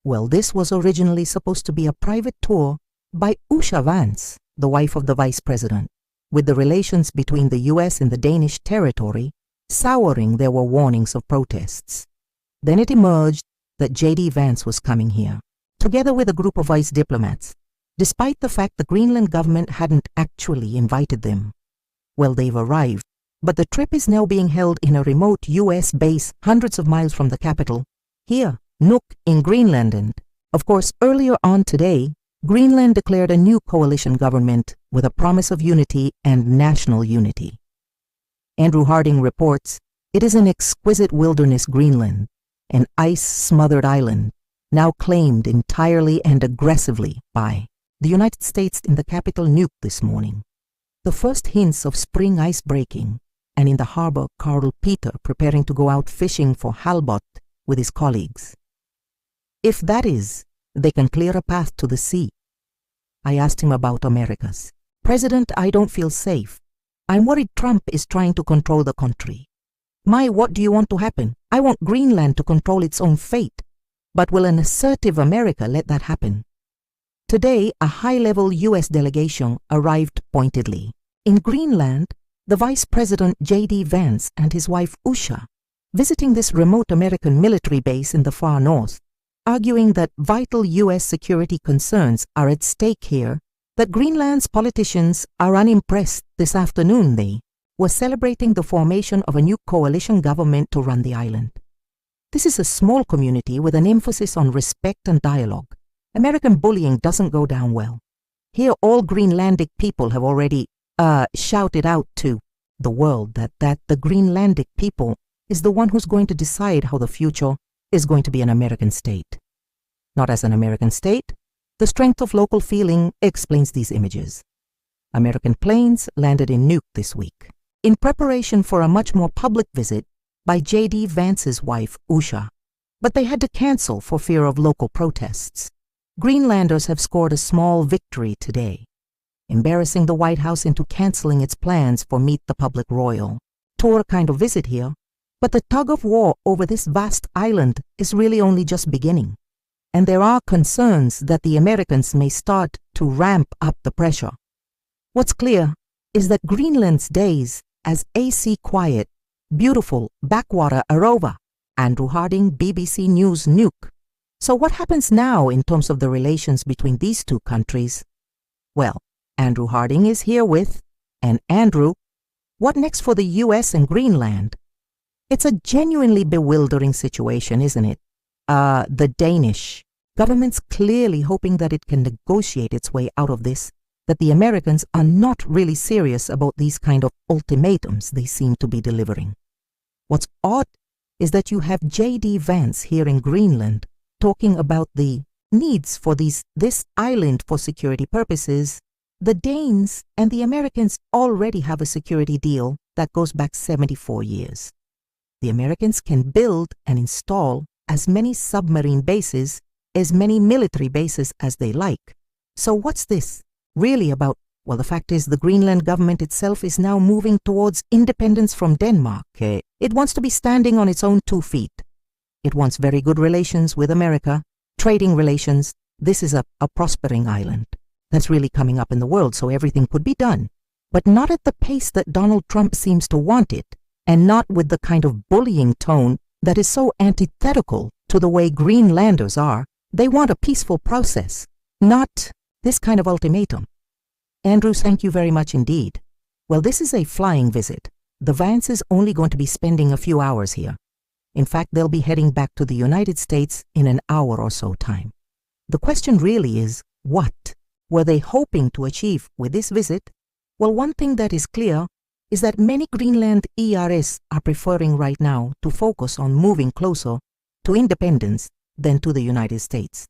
Well, this was originally supposed to be a private tour by Usha Vance, the wife of the Vice President. With the relations between the US and the Danish territory souring, there were warnings of protests. Then it emerged that JD Vance was coming here, together with a group of vice diplomats, despite the fact the Greenland government hadn't actually invited them. Well, they've arrived, but the trip is now being held in a remote US base hundreds of miles from the capital, here, Nuuk in Greenland. And, of course, earlier on today, Greenland declared a new coalition government with a promise of unity and national unity. Andrew Harding reports, it is an exquisite wilderness Greenland, an ice-smothered island, now claimed entirely and aggressively by the United States in the capital Nuuk this morning. The first hints of spring ice breaking, and in the harbor Carl Peter preparing to go out fishing for halibut with his colleagues. If that is, they can clear a path to the sea. I asked him about America's. President, I don't feel safe. I'm worried Trump is trying to control the country. What do you want to happen? I want Greenland to control its own fate. But will an assertive America let that happen? Today, a high-level US delegation arrived pointedly. In Greenland, the Vice-President JD Vance and his wife Usha, visiting this remote American military base in the far north, arguing that vital US security concerns are at stake here, that Greenland's politicians are unimpressed. This afternoon they were celebrating the formation of a new coalition government to run the island. This is a small community with an emphasis on respect and dialogue. American bullying doesn't go down well. Here all Greenlandic people have already shouted out to the world that the Greenlandic people is the one who's going to decide how the future is going to be an American state. Not as an American state, the strength of local feeling explains these images. American planes landed in Nuuk this week, in preparation for a much more public visit by JD Vance's wife, Usha, but they had to cancel for fear of local protests. Greenlanders have scored a small victory today, embarrassing the White House into canceling its plans for Meet the Public Royal tour kind of visit here, but the tug of war over this vast island is really only just beginning, and there are concerns that the Americans may start to ramp up the pressure. What's clear is that Greenland's days as AC quiet, beautiful backwater are over. Andrew Harding, BBC News, Nuuk. So what happens now in terms of the relations between these two countries? Well, Andrew Harding is here with, and Andrew, what next for the US and Greenland? It's a genuinely bewildering situation, isn't it? The Danish government's clearly hoping that it can negotiate its way out of this, that the Americans are not really serious about these kind of ultimatums they seem to be delivering. What's odd is that you have JD Vance here in Greenland talking about the needs for this island for security purposes. The Danes and the Americans already have a security deal that goes back 74 years. The Americans can build and install as many submarine bases, as many military bases as they like. So what's this really about? Well, the fact is the Greenland government itself is now moving towards independence from Denmark. It wants to be standing on its own 2 feet. It wants very good relations with America, trading relations. This is a prospering island that's really coming up in the world, so everything could be done, but not at the pace that Donald Trump seems to want it, and not with the kind of bullying tone that is so antithetical to the way Greenlanders are. They want a peaceful process, not this kind of ultimatum. Andrew, thank you very much indeed. Well, this is a flying visit. The Vance is only going to be spending a few hours here. In fact, they'll be heading back to the United States in an hour or so time. The question really is, what were they hoping to achieve with this visit? Well, one thing that is clear is that many Greenland ERS are preferring right now to focus on moving closer to independence than to the United States.